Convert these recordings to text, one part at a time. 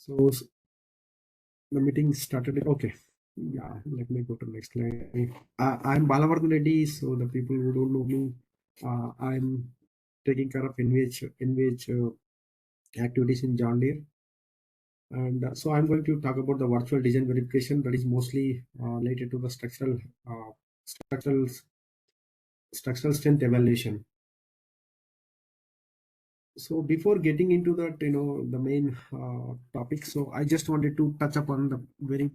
So the meeting started. Okay. Yeah, let me go to the next slide. I'm Balavardhan Reddy. So the people who don't know me, I'm taking care of NVH activities in John Deere. And so I'm going to talk about the virtual design verification that is mostly related to the uh, structural, structural strength evaluation. So before getting into that, the main topic, so I just wanted to touch upon the very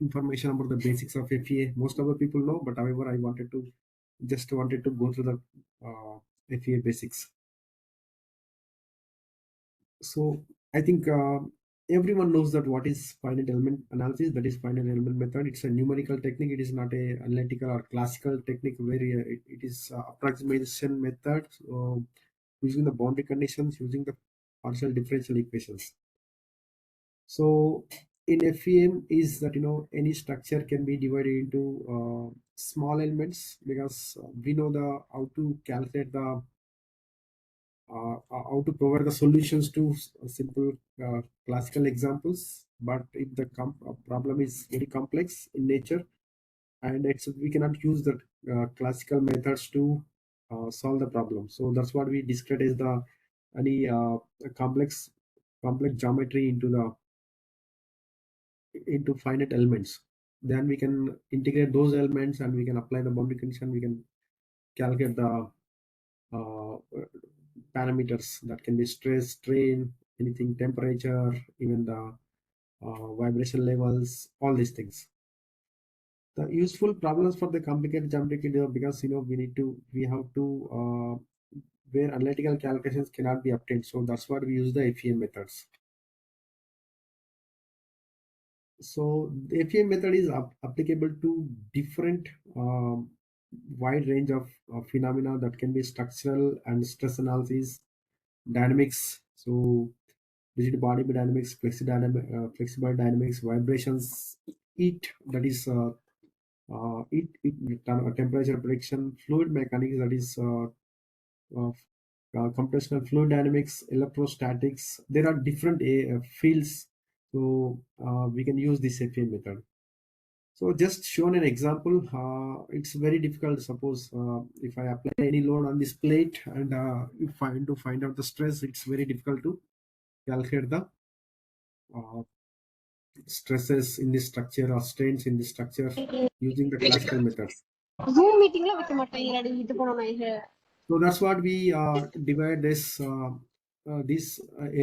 information about the basics of FEA. Most of the people know, but however, I wanted to go through the FEA basics. So I think everyone knows that what is finite element analysis, that is finite element method. It's a numerical technique. It is not a analytical or classical technique where it is approximation method. So using the boundary conditions, using the partial differential equations. So in FEM is that any structure can be divided into small elements, because we know the how to calculate the how to provide the solutions to simple classical examples. But if the problem is very complex in nature, and we cannot use the classical methods to solve the problem. So that's what we describe as the any complex geometry into finite elements. Then we can integrate those elements and we can apply the boundary condition. We can calculate the uh, parameters that can be stress, strain, anything, temperature, even the vibration levels, all these things. The useful problems for the complicated geometry, because we have to where analytical calculations cannot be obtained. So that's what we use the FEM methods. So the FEM method is applicable to different wide range of phenomena that can be structural and stress analysis, dynamics. So rigid body dynamics, flexible dynamics, vibrations, heat, that is temperature prediction, fluid mechanics, that is computational fluid dynamics, electrostatics. There are different fields, so we can use this FEM method. So just shown an example. It's very difficult. Suppose if I apply any load on this plate and if I want to find out the stress, it's very difficult to calculate the uh, stresses in this structure or strains in this structure using the classical methods. Zoom meeting la வைக்க மாட்டேங்கிறாடி இது பண்ணனும் இது. So that's what we divide this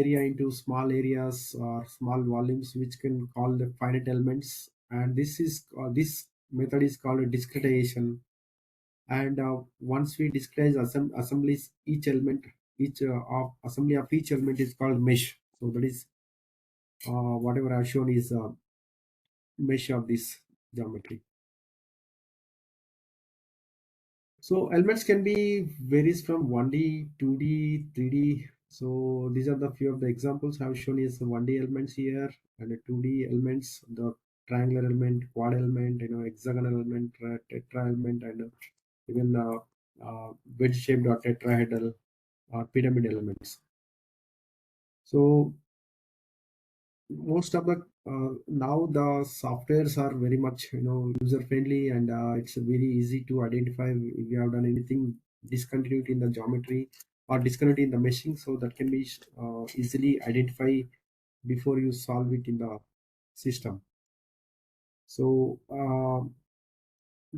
area into small areas or small volumes, which can call the finite elements. And this method is called discretization. And once we discretize assemblies, each element, each of assembly of each element is called mesh. So that is whatever I've shown is mesh of this geometry. So elements can be varies from 1D, 2D, 3D. So these are the few of the examples I've shown is the 1D elements here, and the 2D elements, the triangular element, quad element, hexagonal element, tetra element, and even wedge shaped or tetrahedral or pyramid elements. So most of the now the softwares are very much user friendly, and it's very easy to identify if you have done anything discontinuity in the geometry or discontinuity in the meshing. So that can be easily identified before you solve it in the system. So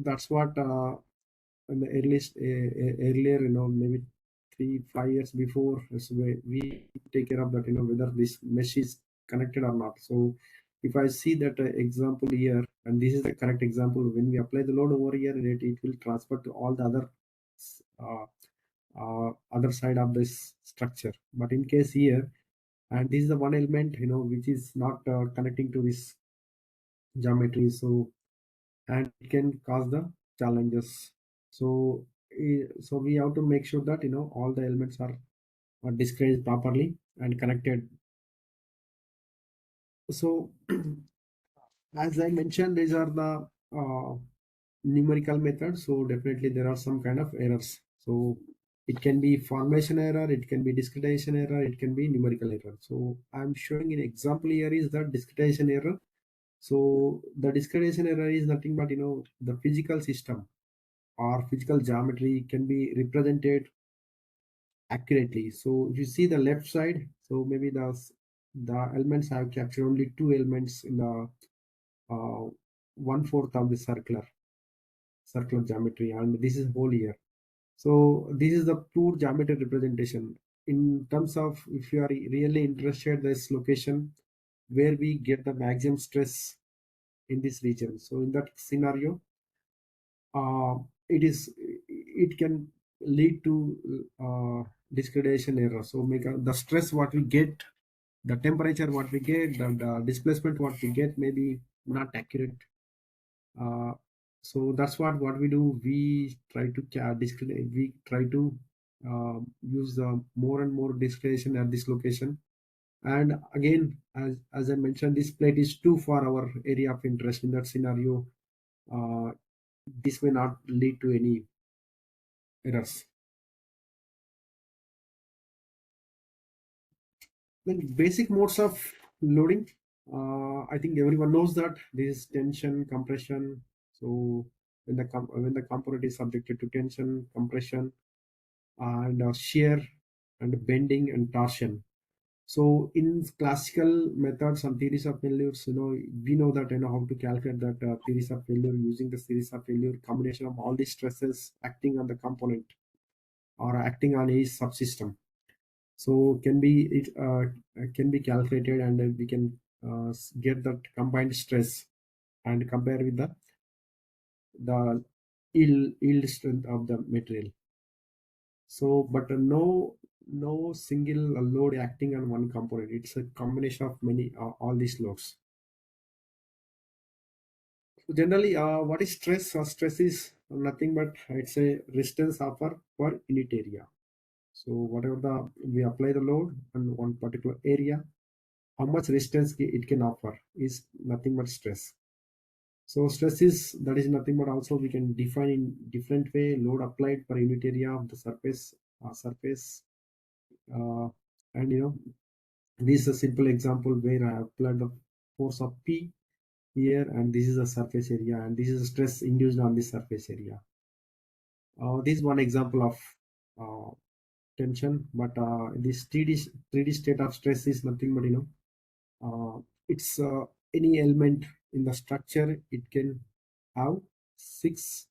that's what in the earlier, maybe 3-5 years before, so we take care of that, whether this mesh is connected or not. So if I see that example here, and this is the correct example, when we apply the load over here, it will transfer to all the uh, other side of this structure. But in case here, and this is the one element which is not connecting to this geometry, so and it can cause the challenges. So so we have to make sure that all the elements are discrete properly and connected. So as I mentioned, these are the numerical methods, so definitely there are some kind of errors. So It can be formation error, it can be discretization error, it can be numerical error. So I'm showing an example here is the discretization error. So the discretization error is nothing but the physical system or physical geometry can be represented accurately. So if you see the left side, so maybe the elements have captured only two elements in the uh, 1/4 of the circular geometry, and this is whole here. So this is the pure geometry representation. In terms of if you are really interested this location where we get the maximum stress in this region. So in that scenario, uh, it can lead to discretization error. So make the stress what we get, the temperature what we get, the displacement what we get may be not accurate. So that's what we do. We try to we try to use the more and more discretization at this location. And again, as I mentioned, this plate is too far our area of interest. In that scenario, uh, this may not lead to any errors. Then basic modes of loading. I think everyone knows that this is tension, compression. So when the component is subjected to tension, compression, and shear, and bending and torsion. So in classical methods and theories of failures, we know that how to calculate that theories of failure using the series of failure combination of all these stresses acting on the component or acting on a subsystem. So can be calculated, and then we can get that combined stress and compare with the yield strength of the material. So, but no single load acting on one component. It's a combination of many all these loads. So generally, what is stress? Stress is nothing but it's a resistance offer per unit area. So whatever we apply the load on one particular area, how much resistance it can offer is nothing but stress. So stress is that is nothing but also we can define in different way load applied per unit area of the surface, uh, and this is a simple example where I have applied the force of P here, and this is a surface area, and this is a stress induced on this surface area. This is one example of uh, tension, but this 3D state of stress is nothing but it's any element in the structure. It can have six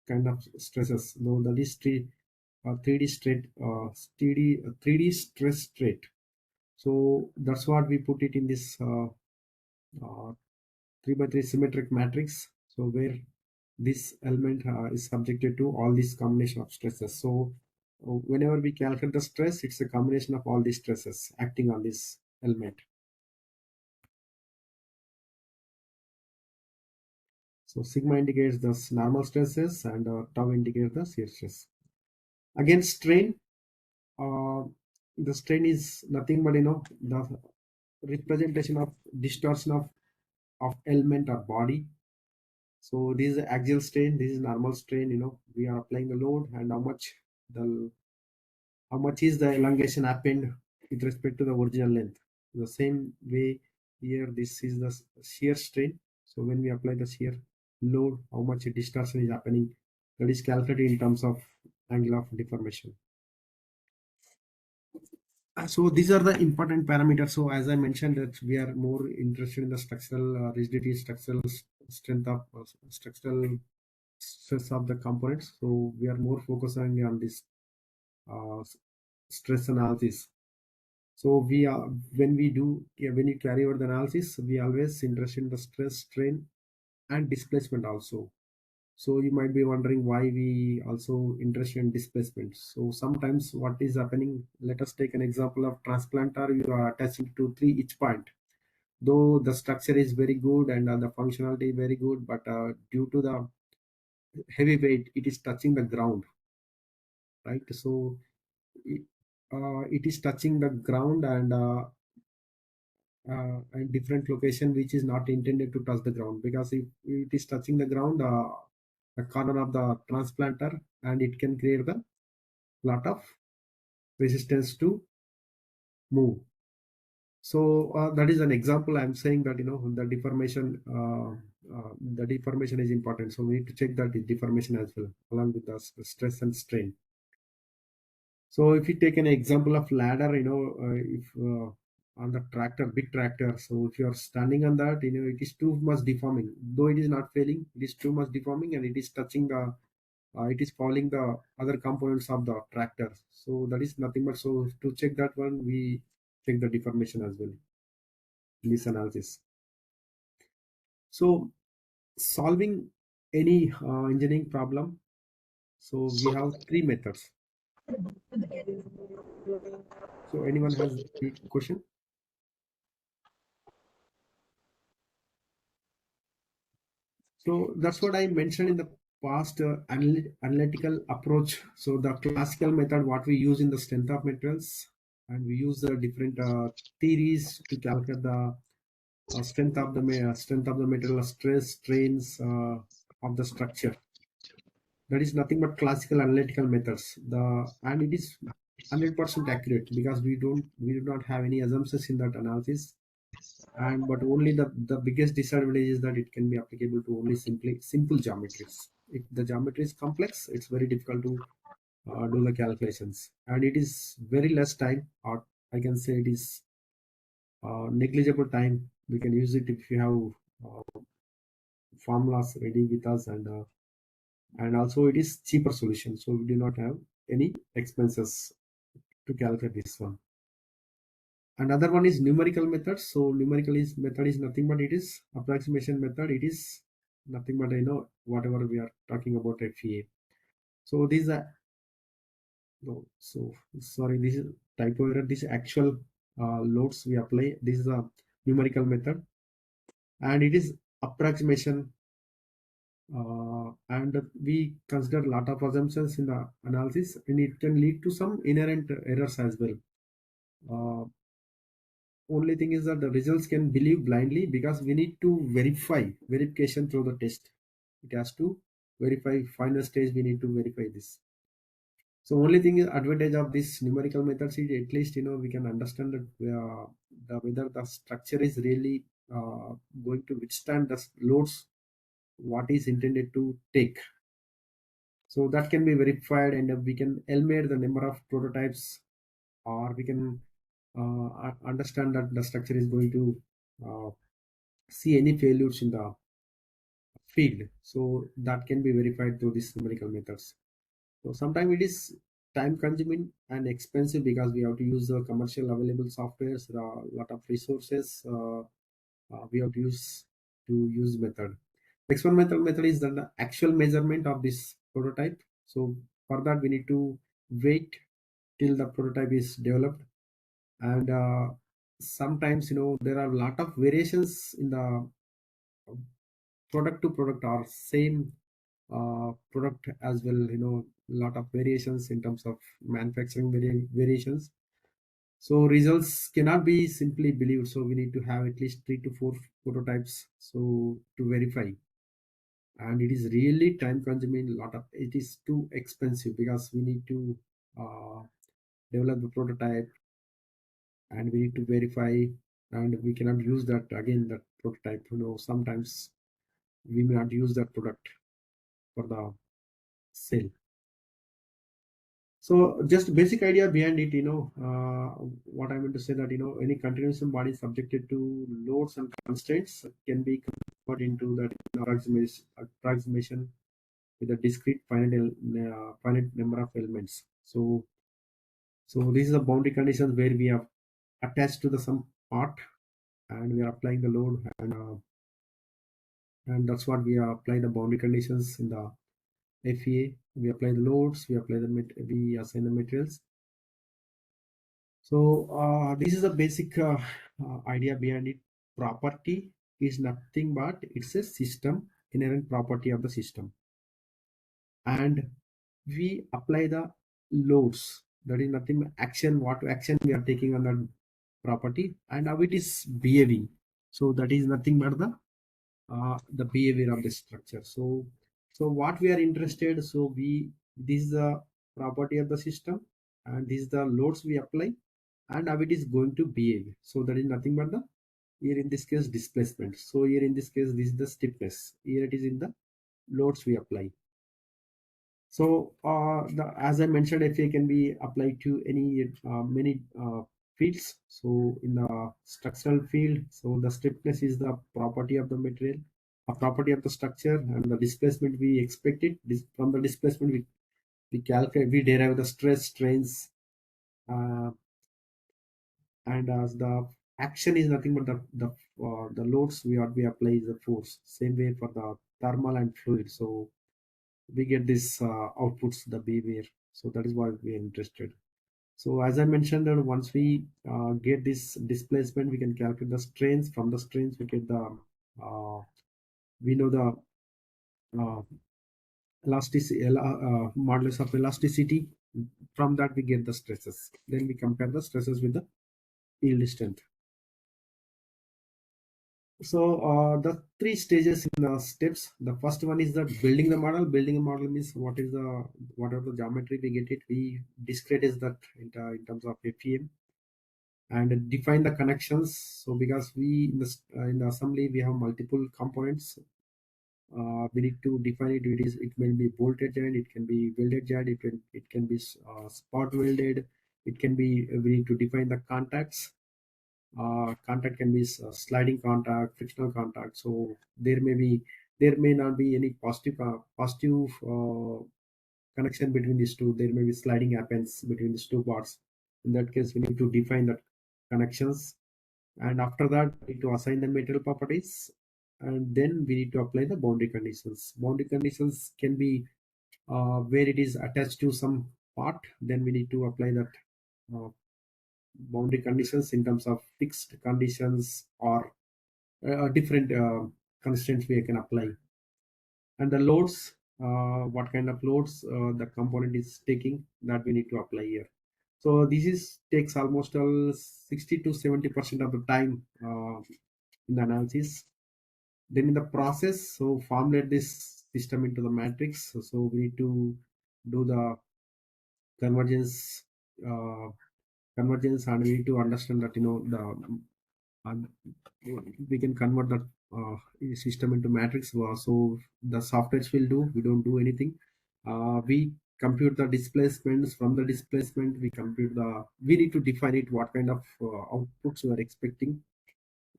kind of stresses. No, that is 3D straight 3D stress state. So that's what we put it in this 3 by 3 symmetric matrix. So where this element is subjected to all these combination of stresses. So whenever we calculate the stress, it's a combination of all these stresses acting on this element. So sigma indicates the normal stresses, and tau indicates the shear stress. Again, strain. Uh, the strain is nothing but the representation of distortion of element or body. So this is axial strain, this is normal strain. We are applying the load, and how much is the elongation happened with respect to the original length. The same way here, this is the shear strain. So when we apply the shear load, how much distortion is happening, that is calculated in terms of angle of deformation. So these are the important parameters. So as I mentioned that we are more interested in the structural rigidity, structural strength of structural stress of the components. So we are more focusing on this uh, stress analysis. So we are when we do when you carry out the analysis, we always interested in the stress, strain, and displacement also. So you might be wondering why we also interested in displacement. So sometimes what is happening, let us take an example of transplanter. You are attaching to 3 each point. Though the structure is very good and the functionality very good, but due to the heavy weight, it is touching the ground, right? So it is touching the ground, and different location which is not intended to touch the ground, because if it is touching the ground, the corner of the transplanter, and it can create the lot of resistance to move. So that is an example. I'm saying that the deformation is important. So we need to check that deformation as well, along with the stress and strain. So if you take an example of ladder, if on the tractor, big tractor, so if you are standing on that, it is too much deforming. Though it is not failing, it is too much deforming, and it is touching it is falling the other components of the tractor. So that is nothing but, so to check that one, we check the deformation as well in this analysis. So solving any engineering problem. So we have three methods. So anyone has any question? So that's what I mentioned in the past, analytical approach. So the classical method, what we use in the strength of materials, and we use the different theories to calculate the strength of the material, stress, strains of the structure. That is nothing but classical analytical methods. And it is 100% accurate, because we do not have any assumptions in that analysis. And but only the biggest disadvantage is that it can be applicable to only simple geometries. If the geometry is complex, it's very difficult to do the calculations, and it is very less time, or I can say it is negligible time. We can use it if you have formulas ready with us, and also it is cheaper solution, so we do not have any expenses to calculate this one. Another one is numerical method. So numerical method is nothing but, it is approximation method. It is nothing but, whatever we are talking about FEA. So these are no, so sorry, this is typo error. This actual loads we apply. This is a numerical method, and it is approximation. And we consider a lot of assumptions in the analysis, and it can lead to some inherent errors as well. Only thing is that the results can believe blindly, because we need to verification through the test. It has to verify. Final stage, we need to verify this. So only thing is advantage of this numerical methods is, at least we can understand that whether the structure is really going to withstand the loads what is intended to take. So that can be verified, and we can eliminate the number of prototypes, or we can understand that the structure is going to uh, see any failures in the field. So that can be verified through these numerical methods. So sometimes it is time consuming and expensive, because we have to use the commercial available softwares, a lot of resources we have to use method. Experimental method is the actual measurement of this prototype. So for that, we need to wait till the prototype is developed, and sometimes there are a lot of variations in the product to product, or same product as well. Lot of variations in terms of manufacturing variations. So results cannot be simply believed. So we need to have at least 3 to 4 prototypes, so to verify. And it is really time consuming. It is too expensive, because we need to develop the prototype, and we need to verify, and we cannot use that again, that prototype. Sometimes we may not use that product for the sale. So just basic idea behind it, what I meant to say, that any continuous body subjected to loads and constraints can be converted into that approximation with a discrete finite number of elements. So this is a boundary conditions where we have attached to the some part, and we are applying the load, and that's what we apply the boundary conditions in the FEA. We apply the loads, we assign the materials. So this is a basic idea behind it. Property is nothing but, it's a system, inherent property of the system, and we apply the loads. That is nothing but action. What action we are taking on the property, and how it is behaving. So that is nothing but the behavior of the structure. So what we are interested. So this is a property of the system, and this is the loads we apply, and how it is going to behave. So that is nothing but the, here in this case, displacement. So here in this case, this is the stiffness. Here it is in the loads we apply. So as I mentioned, FA can be applied to any many fields. So in the structural field, so the stiffness is the property of the material, a property of the structure, and the displacement we expect it. From the displacement we calculate, we derive the stress, strains, uh, and as the action is nothing but the loads we apply is the force. Same way for the thermal and fluid. So we get this outputs, the behavior. So that is why we are interested. So as I mentioned, that once we get this displacement, we can calculate the strains. From the strains, we get the we know the uh, elasticity, modulus of elasticity. From that, we get the stresses. Then we compare the stresses with the yield strength. So the three stages in the steps. The first one is the building the model. Building a model means what are the geometry we get it. We discretize that in terms of FEM and define the connections. So because we in the assembly we have multiple components, we need to define it. It may be bolted joint, it can be welded joint, it can be spot welded. It can be we need to define the contacts. Contact can be sliding contact, frictional contact. So there may not be any positive connection between these two. There may be sliding happens between these two parts. In that case, we need to define the connections, and after that, we need to assign the material properties, and then we need to apply the boundary conditions. Boundary conditions can be where it is attached to some part. Then we need to apply that uh, boundary conditions in terms of fixed conditions or different constraints we can apply. And the loads, what kind of loads the component is taking, that we need to apply here. So this is takes almost 60 to 70% of the time in the analysis. Then in the process, so formulate this system into the matrix. So we need to do the convergence, uh, and we need to understand that uh, we can convert that system into matrix. So the softwares will do. We don't do anything. We compute the displacements. From the displacement, we compute the. We need to define it. What kind of outputs we are expecting,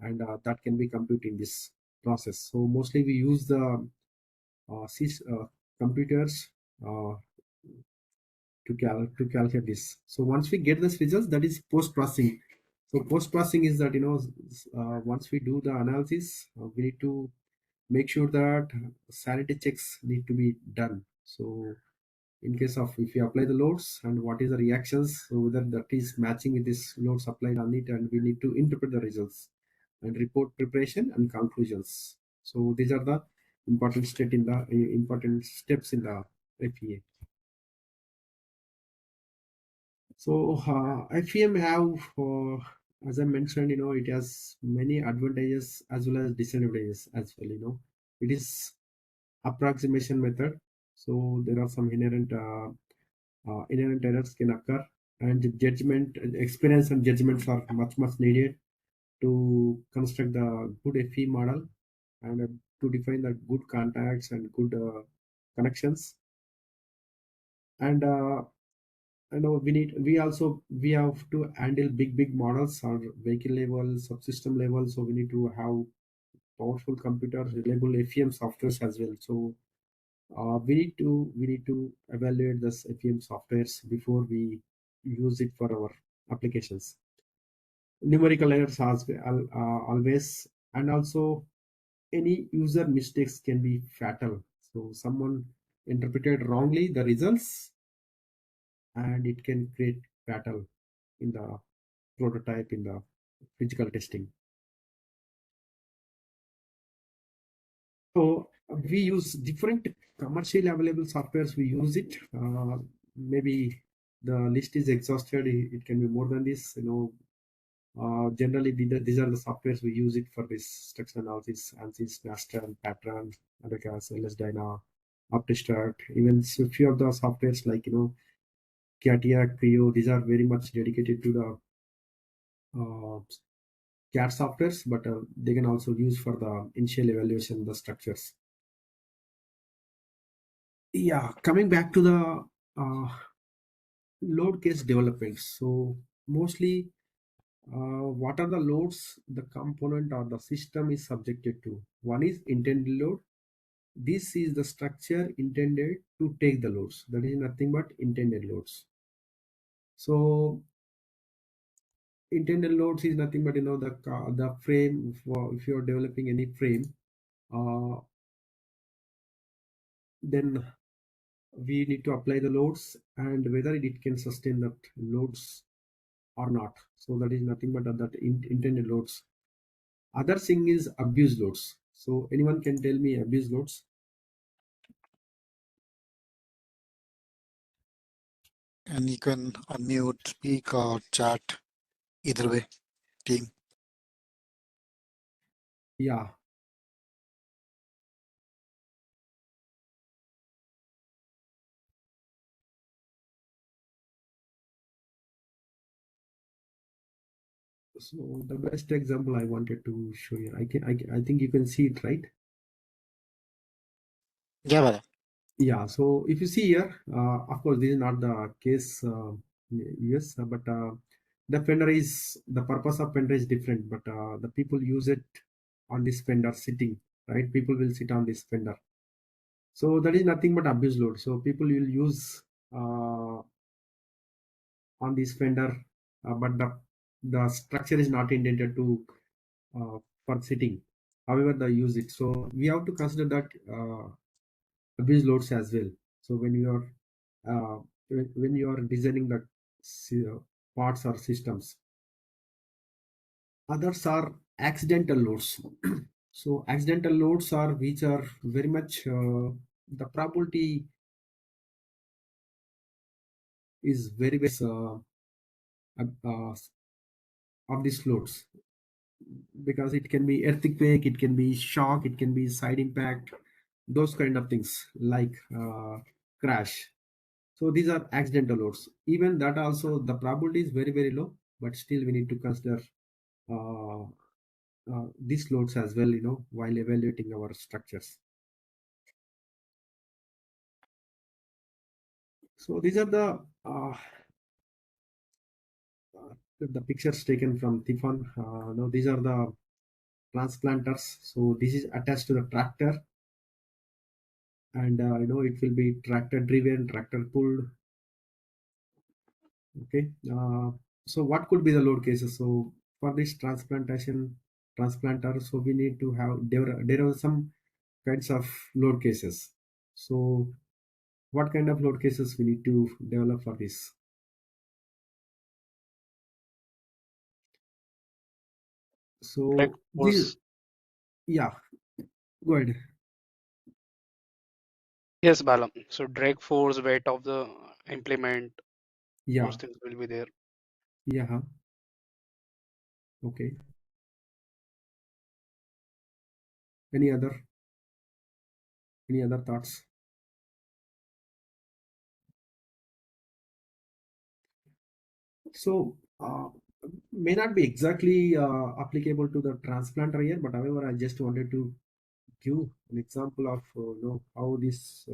and that can be computed in this process. So mostly we use the computers uh, to calculate this. So once we get this results, that is post processing. So post processing is that once we do the analysis, we need to make sure that sanity checks need to be done. So in case of if you apply the loads and what is the reactions, so whether that is matching with this loads applied on it, and we need to interpret the results and report preparation and conclusions. So these are the important steps in the FEA. So FEM have, as I mentioned, it has many advantages as well as disadvantages as well. It is approximation method, so there are some inherent errors can occur, and judgment, experience, and judgments are much needed to construct the good FE model, and to define the good contacts and good connections. And we have to handle big models or vehicle level, subsystem level. So we need to have powerful computers, reliable FEM softwares as well. So we need to evaluate this FEM softwares before we use it for our applications. Numerical errors as well, always, and also any user mistakes can be fatal. So someone interpreted wrongly the results, and it can create fatal in the prototype, in the physical testing. So we use different commercially available softwares. We use it. Maybe the list is exhausted. It can be more than this. Generally these are the softwares we use it for this structural analysis: ANSYS, Master, Pattern, Abacus, LS Dyna, OptiStruct. Even a few of the softwares like CATIA, Creo, these are very much dedicated to the CAD softwares, but they can also use for the initial evaluation the structures. Yeah, coming back to the load case development. So mostly, what are the loads the component or the system is subjected to? One is intended load. This is the structure intended to take the loads. That is nothing but intended loads. So intended loads is nothing but the frame. If you are developing any frame, then we need to apply the loads and whether it can sustain that loads or not. So that is nothing but that intended loads. Other thing is abuse loads. So anyone can tell me abuse loads? And you can unmute, speak, or chat. Either way, team. Yeah. So the best example I wanted to show you, I think you can see it, right? Yeah, brother. Yeah. So if you see here, of course, this is not the case yes, but the purpose of fender is different, but the people use it on this fender sitting, right? People will sit on this fender. So that is nothing but abuse load. So people will use on this fender, but the structure is not intended to for sitting. However, they use it. So we have to consider that abuse loads as well. So when you are when you are designing the parts or systems, others are accidental loads. So accidental loads are which are very much the probability is very of these loads, because it can be earthquake, it can be shock, it can be side impact, those kind of things like crash. So these are accidental loads. Even that also the probability is very low, but still we need to consider uh, these loads as well, while evaluating our structures. So these are the pictures taken from TIFAN. Now these are the transplanters. So this is attached to the tractor, and it will be tractor driven, tractor pulled. Okay. So what could be the load cases? So for this transplanter, so we need to have there are some kinds of load cases. So what kind of load cases we need to develop for this? Drag So this, force. yeah, go ahead. Yes, Bala. So drag force, weight of the implement, Yeah, those things will be there. yeah, huh. Okay. Any other thoughts? So may not be exactly applicable to the transplanter here, but however, I just wanted to give an example of how this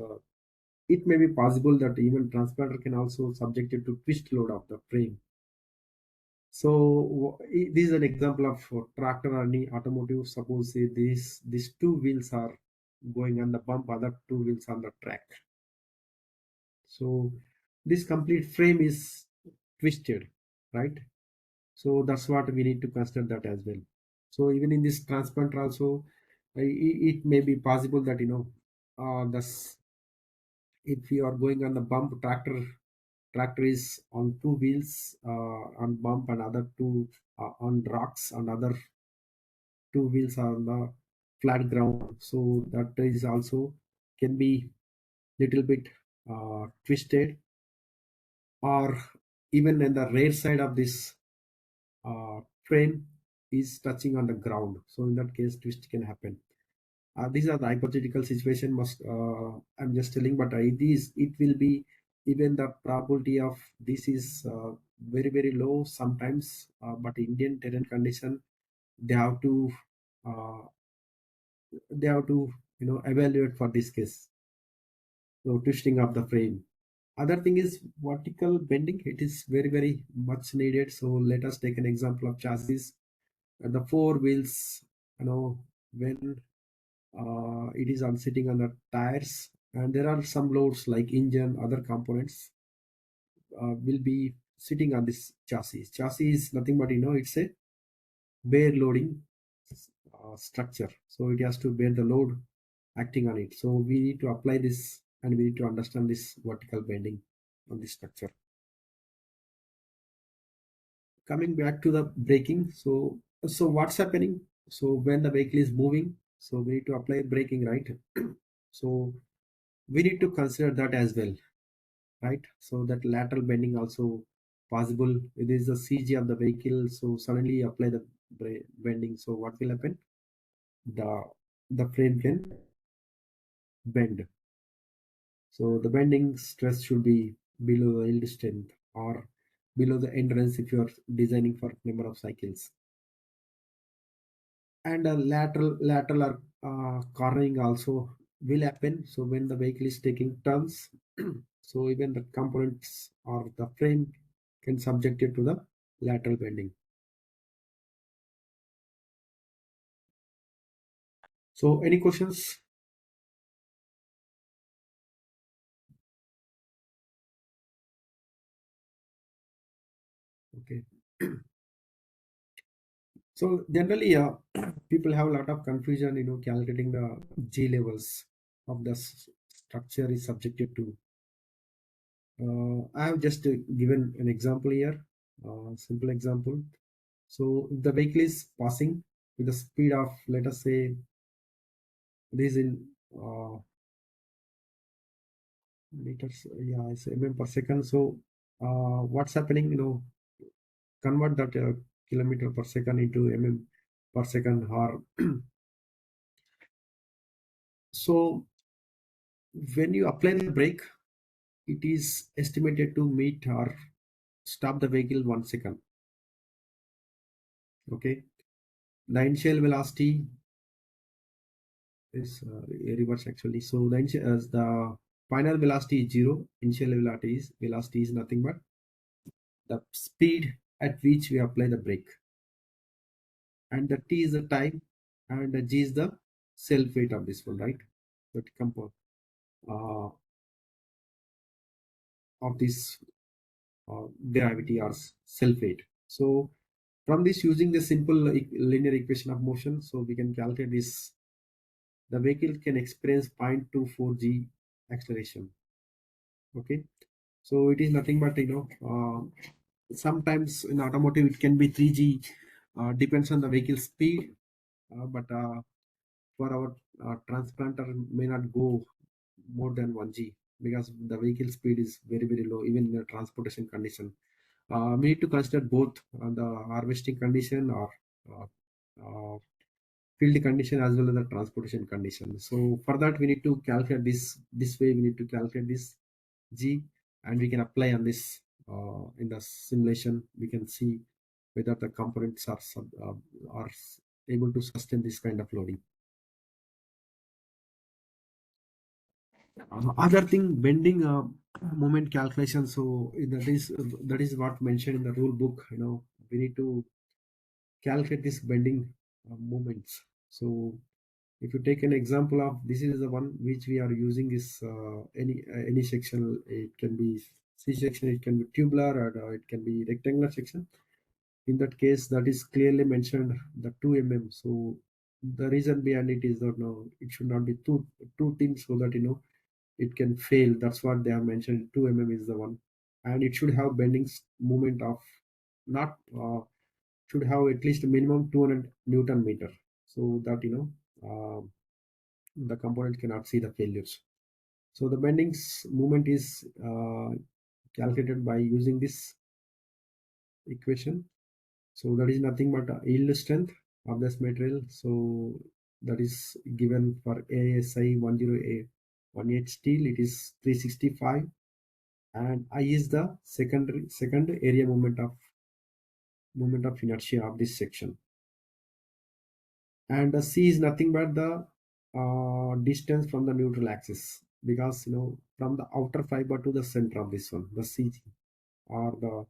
it may be possible that even transplanter can also subjected to twist load of the frame. So this is an example of tractor or any automotive. Suppose say these two wheels are going on the bump, other two wheels on the track. So this complete frame is twisted, right? So that's what we need to consider that as well. So even in this transplanter also, it may be possible that this if you are going on the bump, tractor is on two wheels on bump and other two on rocks, and other two wheels are on the flat ground. So that is also can be little bit twisted, or even in the rear side of this frame is touching on the ground. So in that case, twist can happen. These are the hypothetical situation. I'm just telling, but it will be even the probability of this is very low sometimes, but Indian terrain condition, they have to uh, evaluate for this case. So twisting of the frame. Other thing is vertical bending. It is very much needed. So let us take an example of chassis. The four wheels, when it is on sitting on the tires, and there are some loads like engine, other components will be sitting on this chassis. Chassis is nothing but it's a bear loading structure, so it has to bear the load acting on it. So we need to apply this, and we need to understand this vertical bending on this structure. Coming back to the braking, so what's happening? So when the vehicle is moving, so we need to apply braking, right? So we need to consider that as well, right? So that lateral bending also possible. It is the CG of the vehicle, so suddenly apply the bending. So what will happen? The frame can bend. So the bending stress should be below the yield strength or below the endurance if you are designing for number of cycles. And a lateral or cornering also will happen. So when the vehicle is taking turns, so even the components or the frame can subject it to the lateral bending. So any questions? Okay. So generally, people have a lot of confusion, calculating the G levels of the structure is subjected to. I have just given an example here, simple example. So if the vehicle is passing with the speed of, let us say, this in meters, yeah, it's mm per second. So what's happening? Convert that kilometer per second into mm per second, or so when you apply the brake, it is estimated to meet or stop the vehicle 1 second. Okay, the initial velocity is reverse actually. So the final velocity is 0. Initial velocity is nothing but the speed at which we apply the brake, and the t is the time, and the g is the self weight of this one, right? That compound of this gravity or self weight. So from this, using the simple linear equation of motion, so we can calculate this. The vehicle can experience 0.24 g acceleration. Okay, so it is nothing but sometimes in automotive it can be 3g, depends on the vehicle speed, but for our transplanter may not go more than 1g, because the vehicle speed is very low even in a transportation condition. We need to consider both the harvesting condition or uh, uh, field condition as well as the transportation condition. So for that we need to calculate this way. We need to calculate this g, and we can apply on this in the simulation. We can see whether the components are able to sustain this kind of loading. Other thing, bending moment calculation. So that is what mentioned in the rule book. We need to calculate this bending moments. So if you take an example of, this is the one which we are using, is any section. It can be C section, it can be tubular, or it can be rectangular section. In that case, that is clearly mentioned the 2 mm. So the reason behind it is that no, it should not be two things, so that it can fail. That's what they have mentioned. 2 mm is the one, and it should have bending moment of not should have at least a minimum 200 Newton meter, so that the component cannot see the failures. So the bending moment is calculated by using this equation. So that is nothing but yield strength of this material. So that is given for ASI 10A 18 steel. It is 365. and I is the second area moment of inertia of this section, and the c is nothing but the distance from the neutral axis, because from the outer fiber to the center of this one, the c or the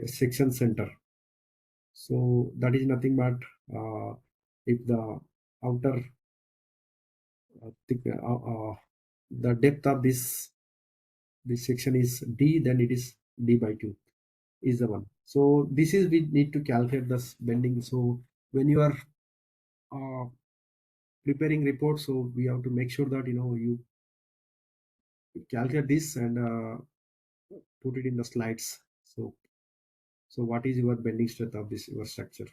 section center. So that is nothing but if the outer the depth of this section is d, then it is d by 2 is the one. So this is, we need to calculate this bending. So when you are preparing report, so we have to make sure that you calculate this and put it in the slides. So what is your bending strength of this your structure?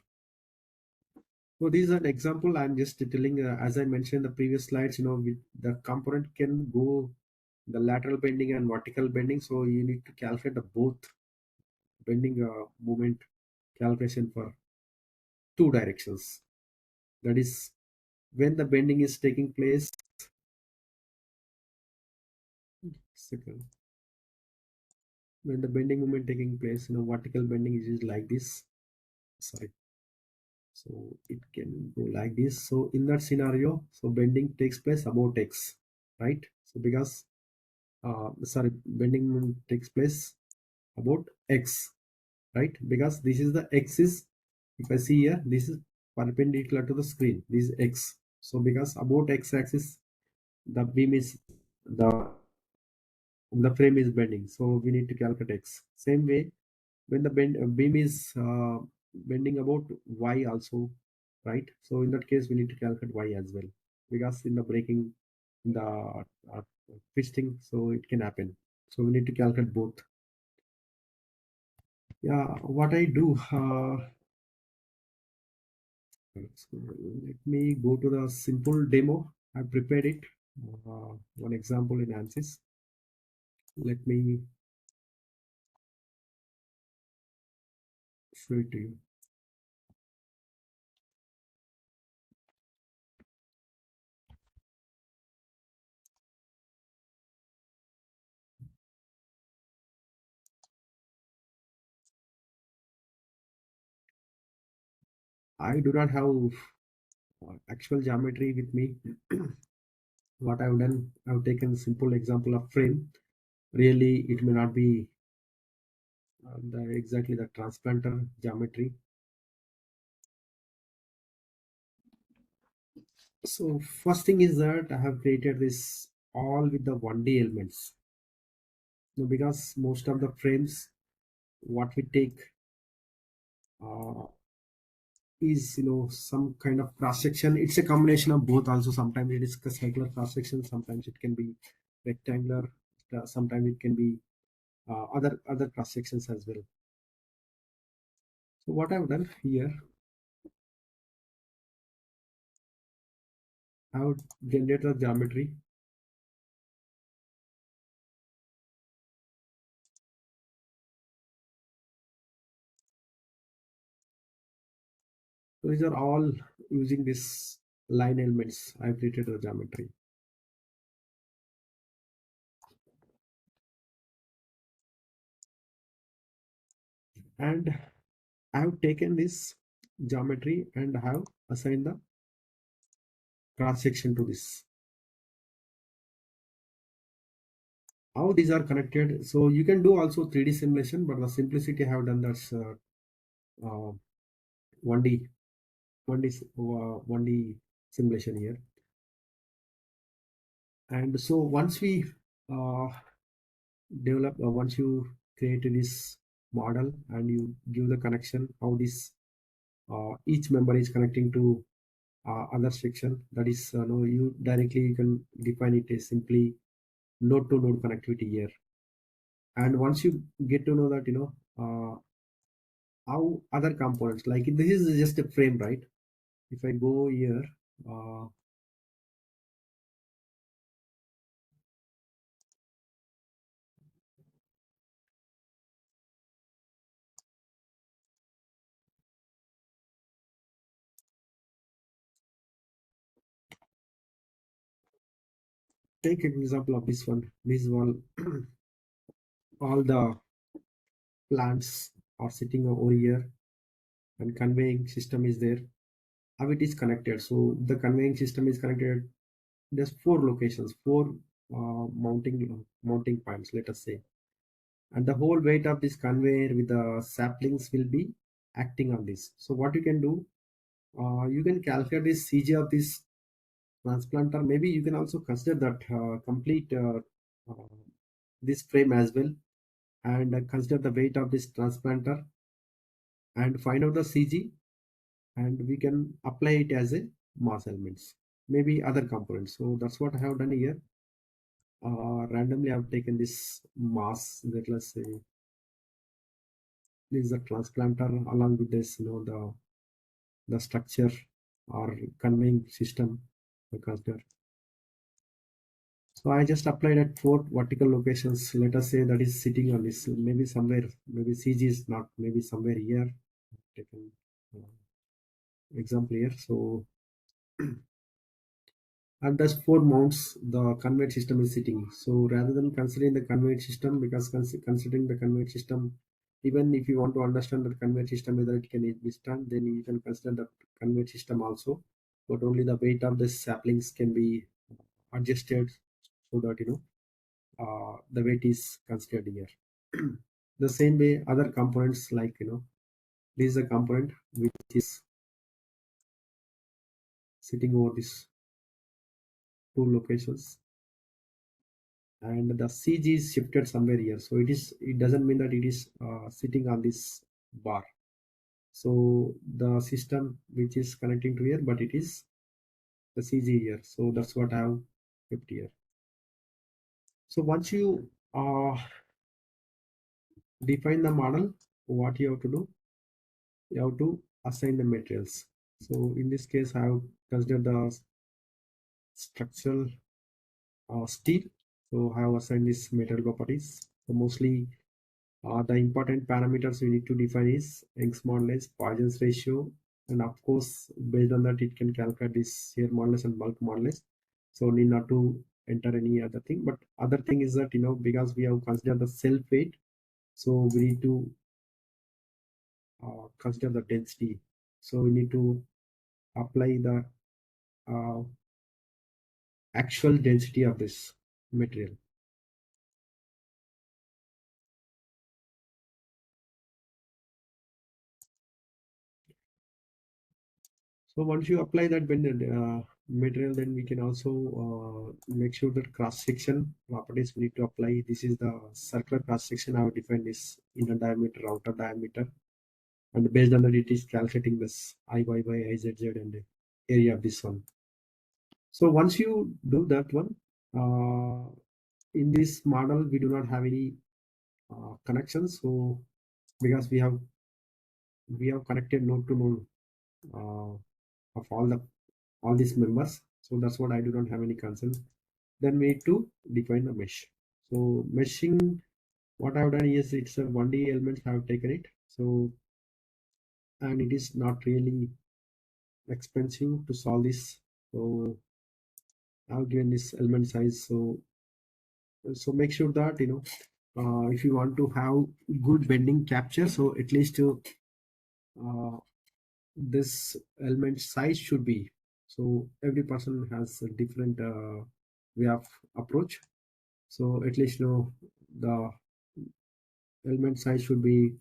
So this is an example. I'm just telling, as I mentioned in the previous slides, with the component can go the lateral bending and vertical bending. So you need to calculate the both bending moment calculation for two directions. That is, when the bending is taking place. Second, when the bending moment taking place, vertical bending is like this. Sorry. So it can go like this. So in that scenario, so bending takes place about x, right? So because bending moment takes place about x, right? Because this is the x is, if I see here, this is perpendicular to the screen, this is x. So because about x axis, the beam is the frame is bending, so we need to calculate x. Same way, when the beam is bending about y also, right? So in that case, we need to calculate y as well, because in the breaking, in the twisting, so it can happen. So we need to calculate both. Yeah, what I do, so let me go to the simple demo. I prepared it, one example in ANSYS. Let me show it to you. I do not have actual geometry with me. What I've done, I've taken simple example of frame. Really, it may not be exactly the transplanter geometry. So first thing is that I have created this all with the 1D elements. Because most of the frames, what we take is some kind of cross section. It's a combination of both. Also, sometimes it is a circular cross section, sometimes it can be rectangular, sometimes it can be other cross sections as well. So what I've done here, I would generate the geometry. So these are all using this line elements. I've created the geometry. And I have taken this geometry and have assigned the cross section to this. How these are connected? So you can do also 3D simulation, but the simplicity I have done, that's 1D 1D simulation here. And so once we develop, once you create this model and you give the connection, how this each member is connecting to other section, that is no, you directly you can define it as simply node to node connectivity here. And once you get to know that how other components, like this is just a frame, right? If I go here, take an example of this one. all the plants are sitting over here, and conveying system is there. How it is connected? So the conveying system is connected. There's four locations, four mounting points, let us say, and the whole weight of this conveyor with the saplings will be acting on this. So what you can do, you can calculate this CG of this transplanter. Maybe you can also consider that complete this frame as well, and consider the weight of this transplanter and find out the CG, and we can apply it as a mass elements, maybe other components. So that's what I have done here. Randomly I've taken this mass, that let's say this is a transplanter along with this, the structure or conveying system I consider. So I just applied at four vertical locations. Let us say that is sitting on this, maybe somewhere, maybe CG is not, maybe somewhere here. Taken example here. So and thus four mounts the conveyor system is sitting. So rather than considering the conveyor system, because considering the conveyor system, even if you want to understand the conveyor system whether it can be done, then you can consider the conveyor system also. But only the weight of the saplings can be adjusted so that the weight is considered here. The same way other components, like this is a component which is sitting over these two locations, and the CG is shifted somewhere here. So it doesn't mean that it is sitting on this bar. So the system which is connecting to here, but it is the CG here. So that's what I have kept here. So once you define the model, what you have to do, you have to assign the materials. So in this case, I have considered the structural steel. So I have assigned this material properties. So mostly the important parameters we need to define is Young's modulus, Poisson's ratio, and of course, based on that, it can calculate this shear modulus and bulk modulus. So need not to enter any other thing. But other thing is that because we have considered the self weight, so we need to consider the density. So we need to apply the uh, actual density of this material. So once you apply that material, then we can also make sure that cross section properties we need to apply. This is the circular cross section. I have defined this inner diameter, outer diameter, and based on that, it is calculating this IY by IZZ and the area of this one. So once you do that one, in this model, we do not have any connections. So because we have connected node to node of all these members, so that's what I do not have any concern. Then we need to define the mesh. So meshing, what I've done is it's a 1D elements I have taken it. So and it is not really expensive to solve this. So I've given this element size. So make sure that if you want to have good bending capture, so at least uh, this element size should be. So every person has a different way of approach. So at least the element size should be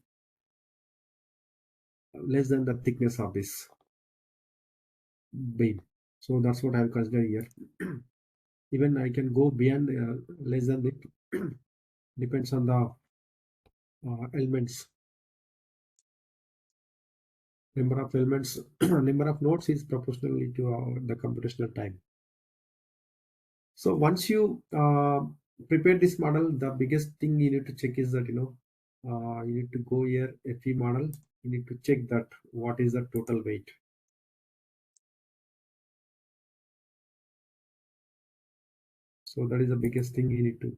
less than the thickness of this beam. So that's what I'll consider here. Even I can go beyond less than it. Depends on the elements. Number of elements, number of nodes is proportionally to the computational time. So once you prepare this model, the biggest thing you need to check is that you need to go here FE model. You need to check that what is the total weight. So that is the biggest thing you need to.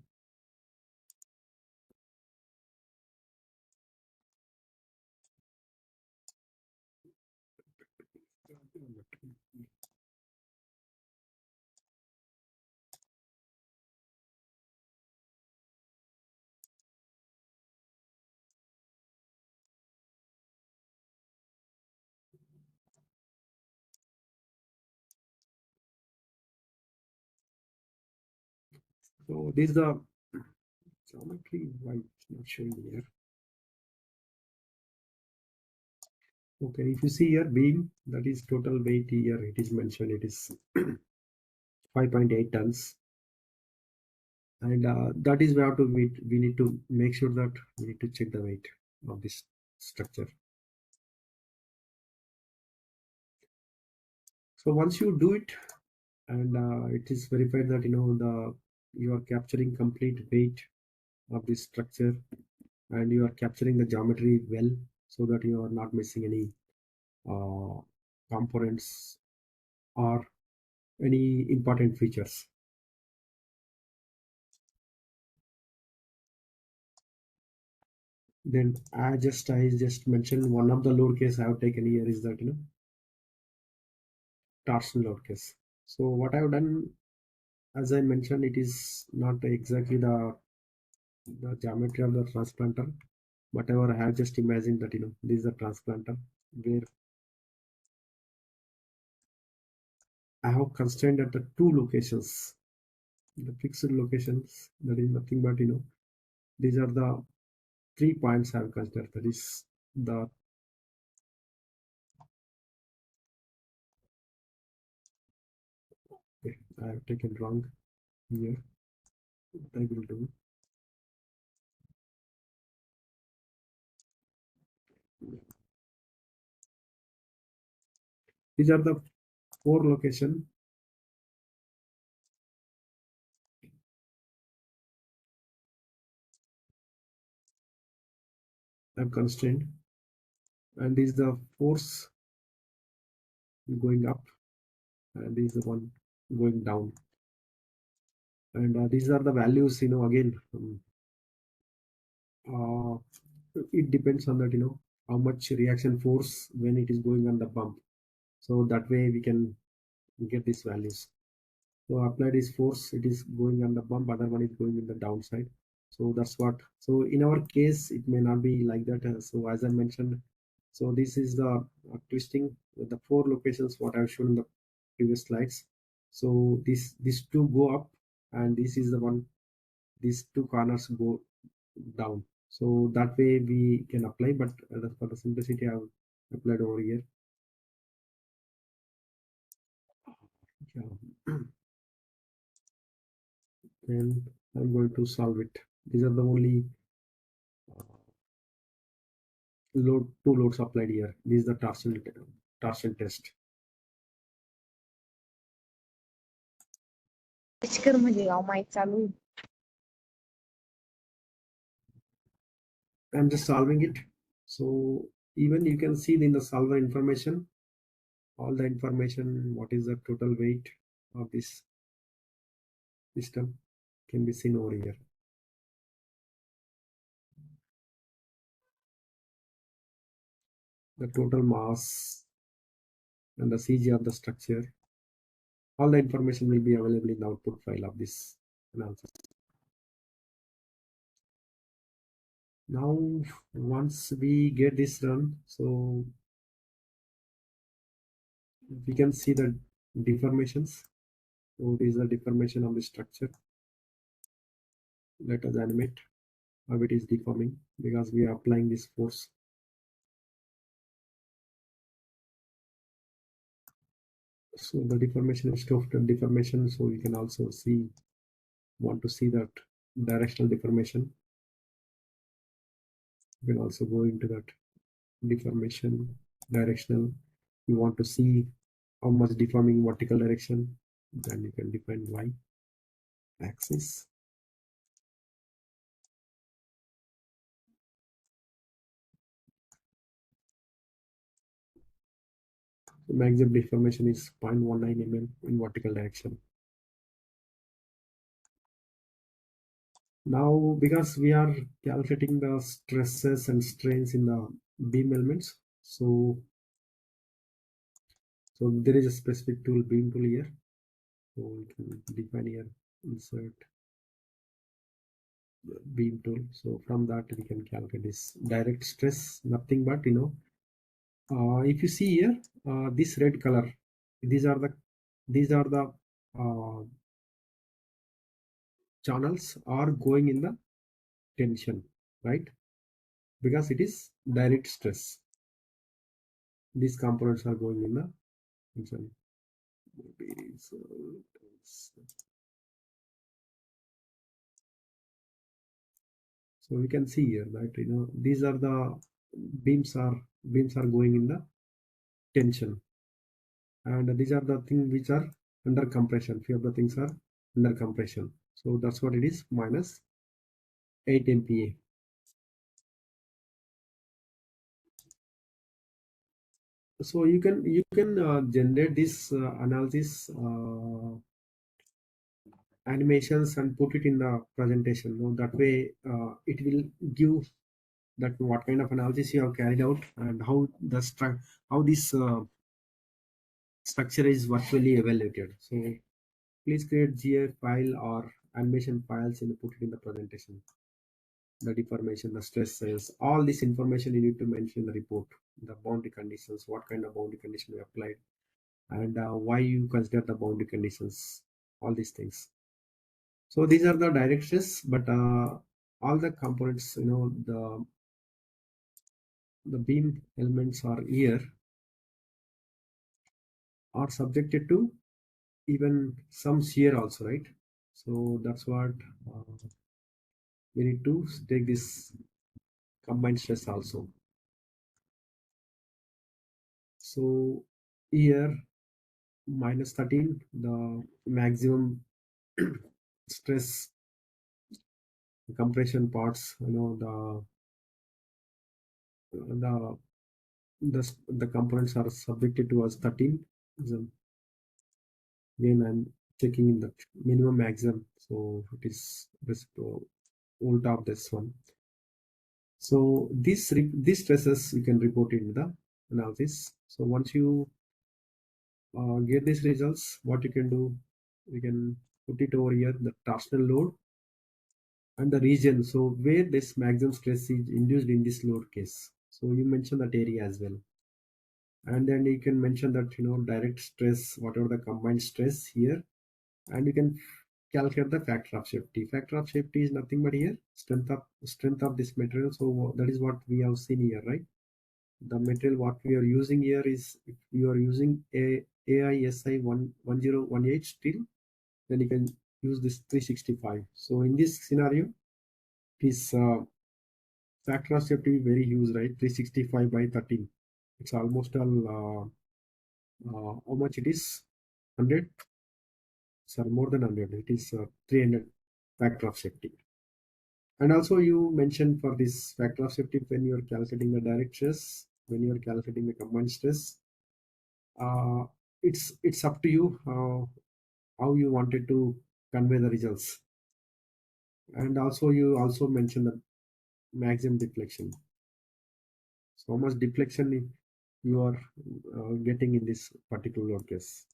So this is the geometry. Why it's not showing here? Okay, if you see here beam, that is total weight here. It is mentioned. It is 5.8 tons, and that is we have to we need to make sure that we need to check the weight of this structure. So once you do it, and it is verified that you are capturing complete weight of this structure, and you are capturing the geometry well, so that you are not missing any uh, components or any important features. Then I just mentioned one of the load case I have taken here is that torsion load case. So what I have done, as I mentioned, it is not exactly the geometry of the transplanter. Whatever I have just imagined that this is a transplanter where I have constrained at the two locations, the fixed locations. That is nothing but these are the 3 points I have considered. That is the okay, I have taken wrong here. What I will do. These are the 4 locations I have constrained, and this is the force going up, and this is the one going down. And these are the values. Again, it depends on that. How much reaction force when it is going on the bump. So that way we can get these values. So apply this force, it is going on the bump, other one is going in the downside. So that's what. So in our case, it may not be like that. So as I mentioned, so this is the twisting with the 4 locations what I've shown in the previous slides. So these two go up, and this is the one. These 2 corners go down. So that way we can apply, but for the simplicity, I've applied over here. Yeah. And I'm going to solve it. These are the only two loads applied here. This is the torsion test. I'm just solving it. So even you can see in the solver information, all the information, what is the total weight of this system can be seen over here. The total mass and the CG of the structure. All the information will be available in the output file of this analysis. Now, once we get this run, so we can see the deformations. So this is the deformation of the structure. Let us animate how it is deforming because we are applying this force. So the deformation is total deformation. So you can also want to see that directional deformation. You can also go into that deformation directional. You want to see how much deforming vertical direction, then you can define y axis. So maximum deformation is 0.19 mm in vertical direction. Now, because we are calculating the stresses and strains in the beam elements, so there is a specific tool, beam tool here. So we can define here, insert beam tool. So from that we can calculate this direct stress, nothing but if you see here, this red color, these are the channels are going in the tension, right? Because it is direct stress. These components are going in the tension. So we can see here that these are the beams are going in the tension, and these are the things which are under compression. Few of the things are under compression, so that's what it is, minus 8 MPa. So you can generate this analysis animations and put it in the presentation. That way it will give that what kind of analysis you have carried out and how this structure is virtually evaluated. So please create GIF file or animation files and put it in the presentation. The deformation, the stresses, all this information you need to mention in the report. The boundary conditions, what kind of boundary condition you applied, and why you consider the boundary conditions, all these things. So these are the direct stress, but all the components, the beam elements are here are subjected to even some shear also, right? So that's what we need to take this combined stress also. So here minus 13, the maximum stress compression parts, the components are subjected to as 13. So again I'm checking in the minimum maximum, so it is this volt of this one. So these stresses you can report in the analysis. So once you get these results, what you can do, we can put it over here, the torsional load and the region, so where this maximum stress is induced in this load case. So you mention that area as well, and then you can mention that direct stress, whatever the combined stress here, and you can calculate the factor of safety. Factor of safety is nothing but here strength of this material. So that is what we have seen here, right? The material what we are using here is, if you are using a AISI 1018 steel, then you can use this 365. So in this scenario, this factor of safety is very huge, right? 365 by 13. It's almost all how much it is? 100. Sorry, more than 100. It is 300 factor of safety. And also you mentioned for this factor of safety, when you are calculating the direct stress, when you are calculating the combined stress, it's up to you how you wanted to convey the results. And also you also mentioned the maximum deflection. So how much deflection you are getting in this particular load case.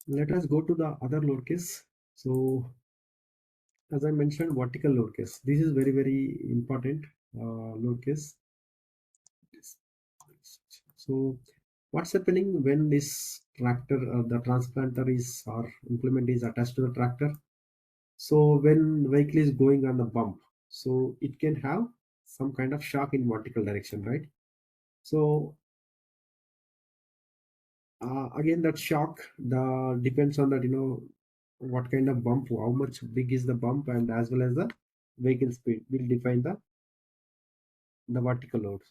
Let us go to the other load case. So as I mentioned, vertical load case. This is very, very important load case. So what's happening when this tractor, the transplanter is or implement is attached to the tractor? So when vehicle is going on the bump, so it can have some kind of shock in vertical direction, right? So again, that shock depends on that, what kind of bump, how much big is the bump, and as well as the vehicle speed will define the vertical load.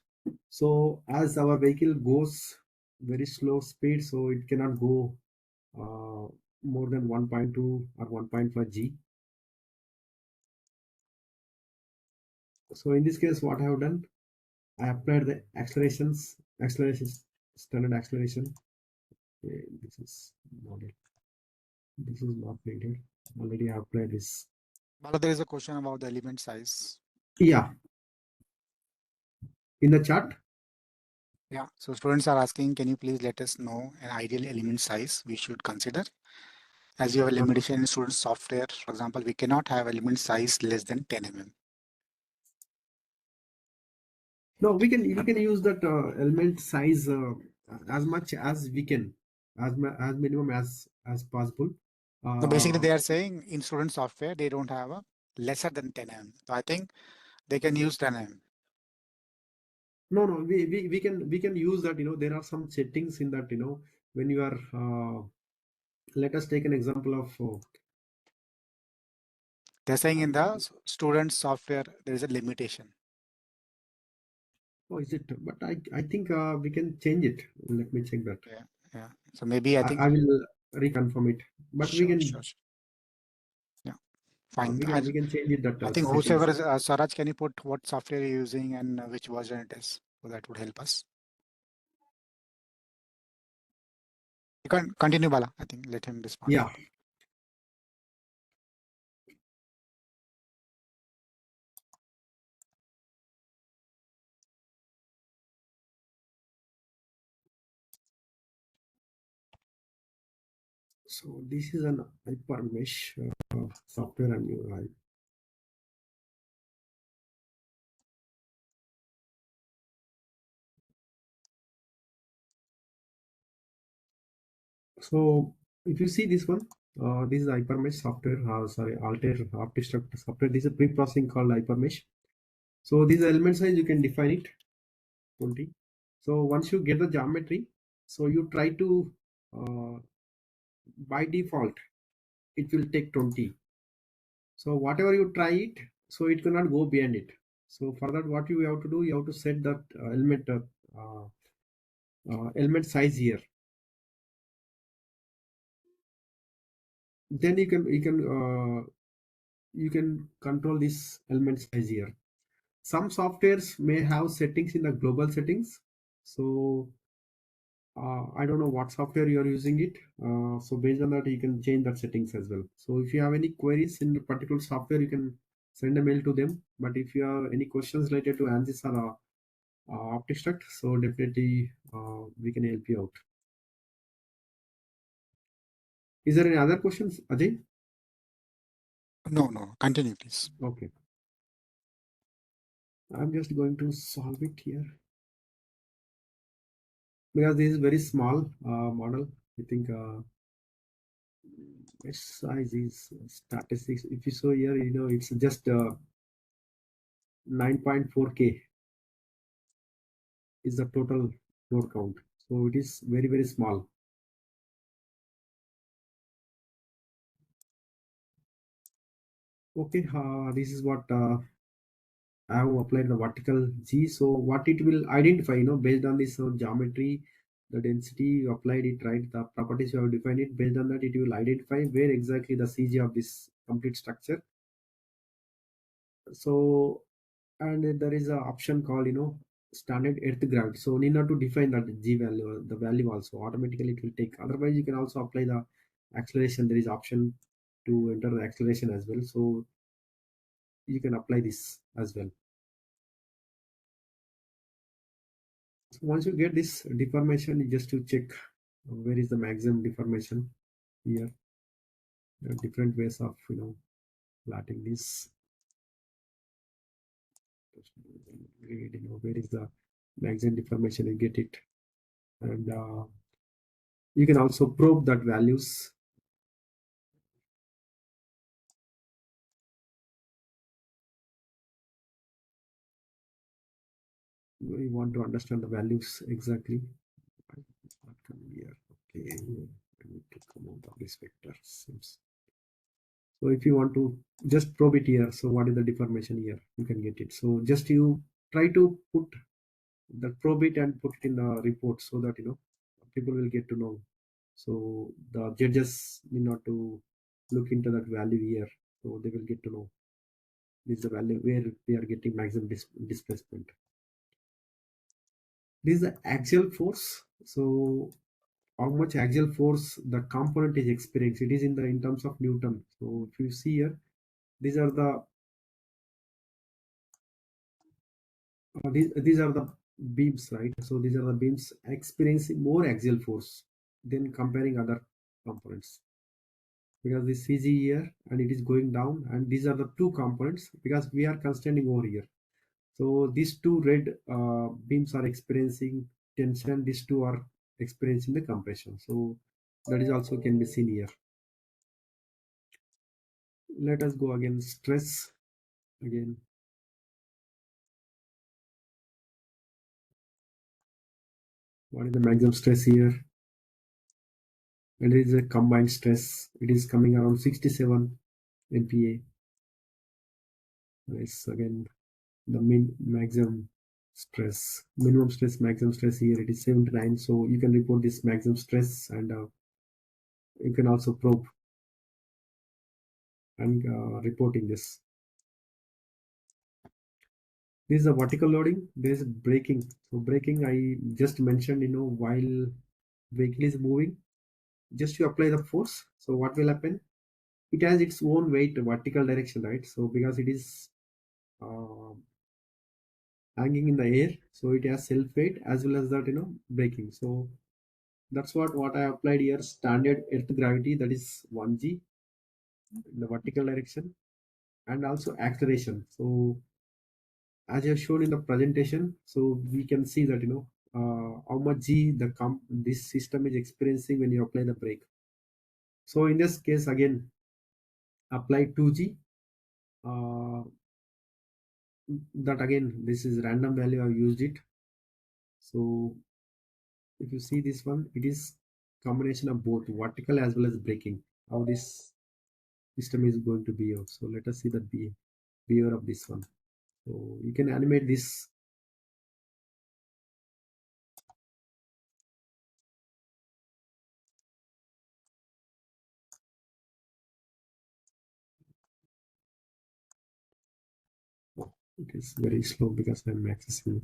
So as our vehicle goes very slow speed, so it cannot go more than 1.2 or 1.5 G. So in this case, what I have done, I applied the acceleration, standard acceleration. Okay, this is model. This is not needed. Already I applied this. Bala, there is a question about the element size. Yeah. In the chart. Yeah. So students are asking, can you please let us know an ideal element size we should consider? As you have a limitation in student software, for example, we cannot have element size less than 10 mm. No, we can use that element size as much as we can, as minimum as possible. So basically, they are saying in student software, they don't have a lesser than 10 mm. So I think they can use 10 mm. No, we can use that. There are some settings in that. When you are, let us take an example of. They're saying in the student software, there is a limitation. Oh, is it? But I think we can change it. Let me check that. Yeah. So maybe I think I will reconfirm it. But sure, we can. sure. Yeah, fine. We can change it. That I think settings. whosoever is Saraj, can you put what software you're using and which version it is? So that would help us. You can continue, Bala. I think let him respond. Yeah. So this is an hypermesh software and UI. So if you see this one, this is hypermesh software. Sorry, alter OptiStruct software. This is a pre-processing called hypermesh. So these element size you can define it 20. So once you get the geometry, so you try to by default it will take 20. So whatever you try it, so it cannot go beyond it. So for that, what you have to do, you have to set that element size here. Then you can control this element size here. Some softwares may have settings in the global settings. So I don't know what software you are using it. So based on that, you can change that settings as well. So if you have any queries in the particular software, you can send a mail to them. But if you have any questions related to ANSYS or OptiStruct, so definitely we can help you out. Is there any other questions, Ajay? No. Continue, please. Okay. I'm just going to solve it here. Because this is very small model. I think mesh size is statistics. If you saw here, it's just 9.4K is the total node count. So it is very, very small. Okay, this is what I have applied the vertical G. So what it will identify, based on this geometry, the density you applied it, right? The properties you have defined it. Based on that, it will identify where exactly the CG of this complete structure. So, and there is an option called, standard earth gravity. So need not to define that G value, the value also automatically it will take. Otherwise, you can also apply the acceleration. There is option to enter the acceleration as well. So you can apply this as well. So once you get this deformation, just to check where is the maximum deformation here. There are different ways of plotting this. Where is the maximum deformation, you get it. And you can also probe that values. We want to understand the values exactly. Here. Okay, I need to come out of this vector. So if you want to just probe it here, so what is the deformation here? You can get it. So just you try to put the probe it and put it in the report so that people will get to know. So the judges need not to look into that value here, so they will get to know this is the value where they are getting maximum displacement. This is the axial force. So how much axial force the component is experiencing, it is in terms of Newton. So if you see here, these are the these are the beams, right? So these are the beams experiencing more axial force than comparing other components, because this CG here and it is going down, and these are the two components because we are constraining over here. So these two red beams are experiencing tension, these two are experiencing the compression. So that is also can be seen here. Let us go again, stress again. What is the maximum stress here? And it is a combined stress. It is coming around 67 MPa. Nice. Again, the maximum stress, minimum stress, maximum stress here, it is 79. So you can report this maximum stress, and you can also probe and reporting this. This is a vertical loading. There is braking. So braking, I just mentioned, while vehicle is moving, just you apply the force. So what will happen? It has its own weight, vertical direction, right? So because it is uh, hanging in the air, so it has self weight as well as that, braking. So that's what I applied here. Standard earth gravity, that is 1g in the vertical direction, and also acceleration. So as I have shown in the presentation, so we can see that how much g this system is experiencing when you apply the brake. So in this case, again, apply 2g. That again, this is random value, I used it. So if you see this one, it is combination of both vertical as well as braking, how this system is going to behave. So let us see the behavior of this one. So you can animate this. It is very slow because I'm accessing.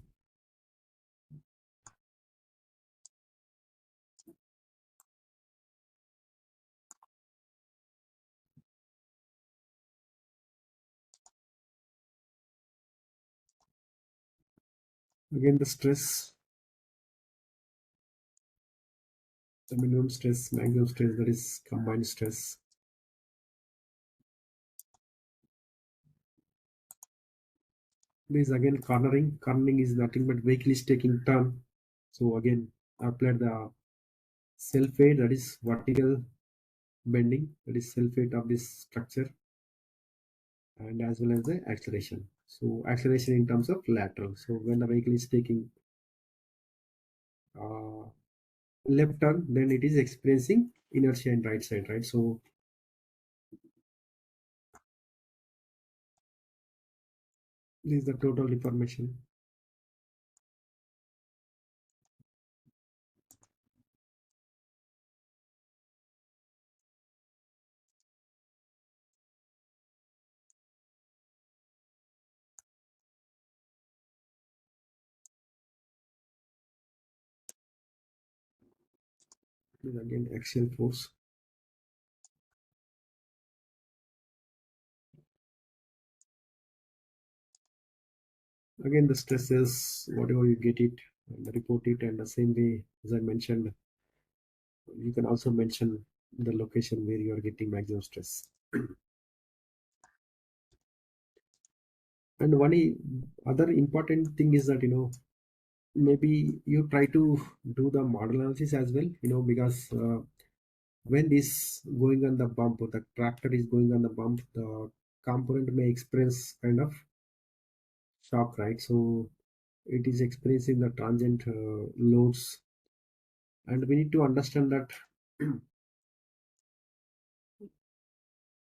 Again, the stress, the minimum stress, maximum stress, that is combined stress. This again cornering. Cornering is nothing but vehicle is taking turn. So again, I applied the self weight, that is vertical bending, that is self weight of this structure, and as well as the acceleration. So acceleration in terms of lateral. So when the vehicle is taking left turn, then it is experiencing inertia in right side, right? So this is the total deformation. This is again axial force. Again, the stresses, whatever you get it, and report it, and the same way as I mentioned, you can also mention the location where you are getting maximum stress. And other important thing is that maybe you try to do the model analysis as well, because when this going on the bump, the tractor is going on the bump, the component may experience kind of shock, right? So it is experiencing the transient loads, and we need to understand that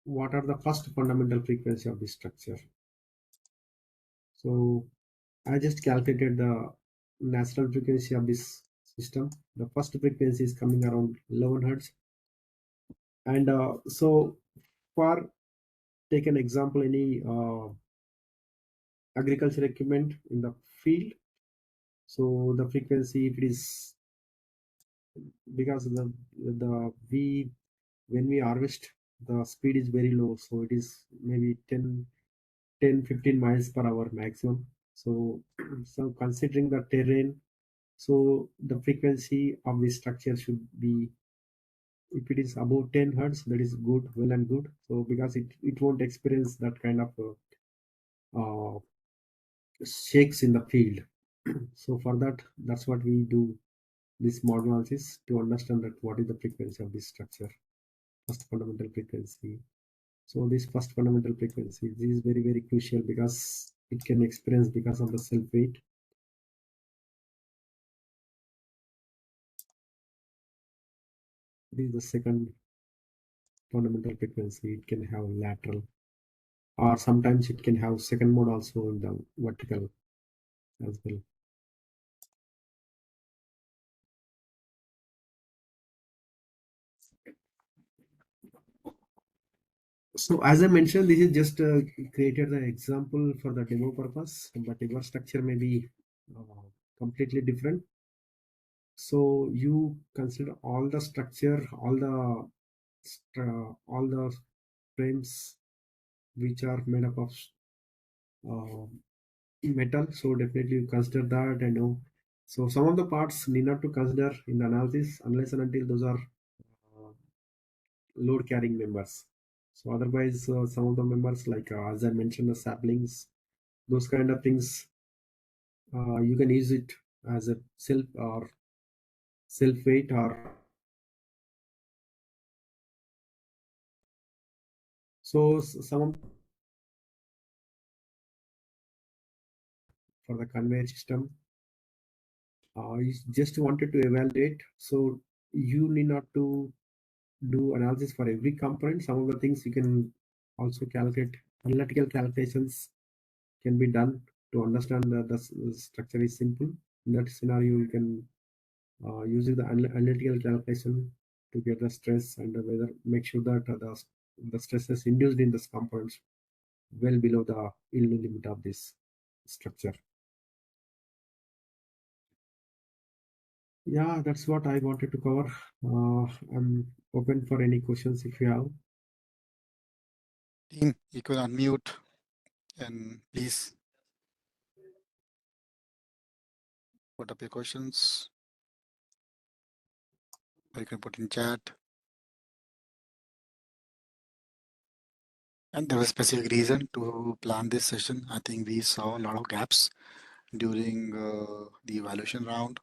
what are the first fundamental frequency of this structure. So I just calculated the natural frequency of this system. The first frequency is coming around 11 hertz, and so for take an example, any agriculture equipment in the field. So the frequency, if it is, because the we when we harvest, the speed is very low, so it is maybe 10-15 miles per hour maximum. So so considering the terrain, so the frequency of the structure should be, if it is above 10 hertz, that is good, well and good. So because it won't experience that kind of uh, shakes in the field. So for that, that's what we do this model analysis, to understand that what is the frequency of this structure, first fundamental frequency. So this first fundamental frequency, this is very, very crucial because it can experience because of the self weight. This is the second fundamental frequency. It can have lateral, or sometimes it can have second mode also in the vertical as well. So as I mentioned, this is just created the example for the demo purpose, but your structure may be completely different. So you consider all the structure, all the frames which are made up of metal. So definitely you consider that. I know. So some of the parts need not to consider in the analysis unless and until those are load carrying members. So otherwise, some of the members like as I mentioned, the saplings, those kind of things, you can use it as a self or self weight or so some for the conveyor system. You just wanted to evaluate, so you need not to do analysis for every component. Some of the things you can also calculate. Analytical calculations can be done to understand that the structure is simple. In that scenario, you can using the analytical calculation to get the stress and whether make sure that the stresses induced in this components well below the yield limit of this structure. Yeah, that's what I wanted to cover. I'm open for any questions if you have. Team, you can unmute and please put up your questions. Or you can put in chat. And there was a specific reason to plan this session. I think we saw a lot of gaps during the evaluation round.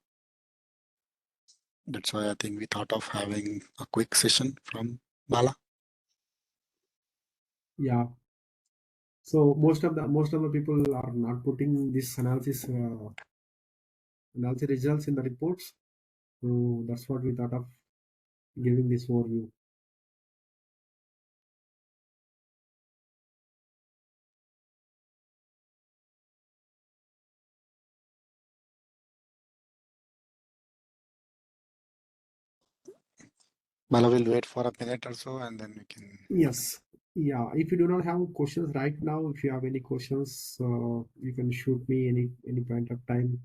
That's why I think we thought of having a quick session from Bala. Yeah. So most of the people are not putting this analysis results in the reports. So that's what we thought of giving this overview. Bala will wait for a minute or so and then we can. Yes. Yeah. If you do not have questions right now, if you have any questions, you can shoot me any point of time.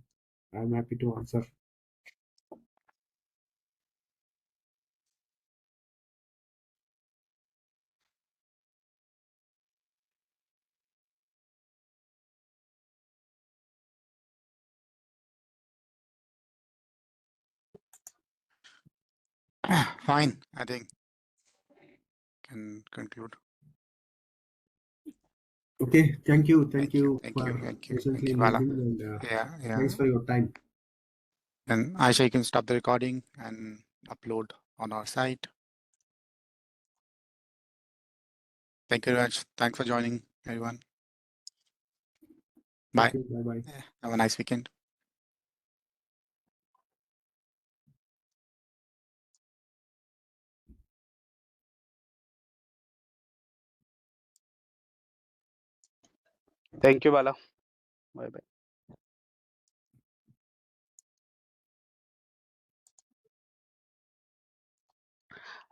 I'm happy to answer. Fine, I think can conclude. Okay. Thank you for patiently Bala. listening and Yeah. thanks for your time. And Aisha, you can stop the recording and upload on our site. Thank you very much. Thanks for joining, everyone. Bye. Bye. Have a nice weekend. Thank you, Bala. Bye bye.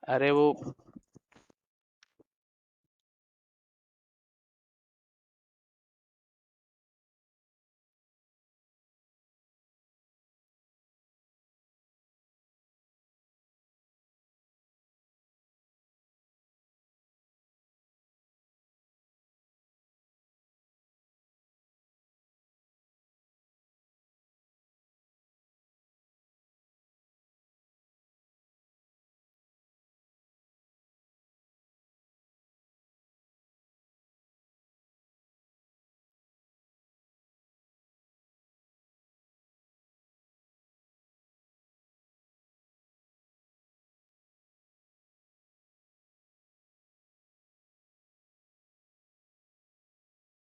अरे वो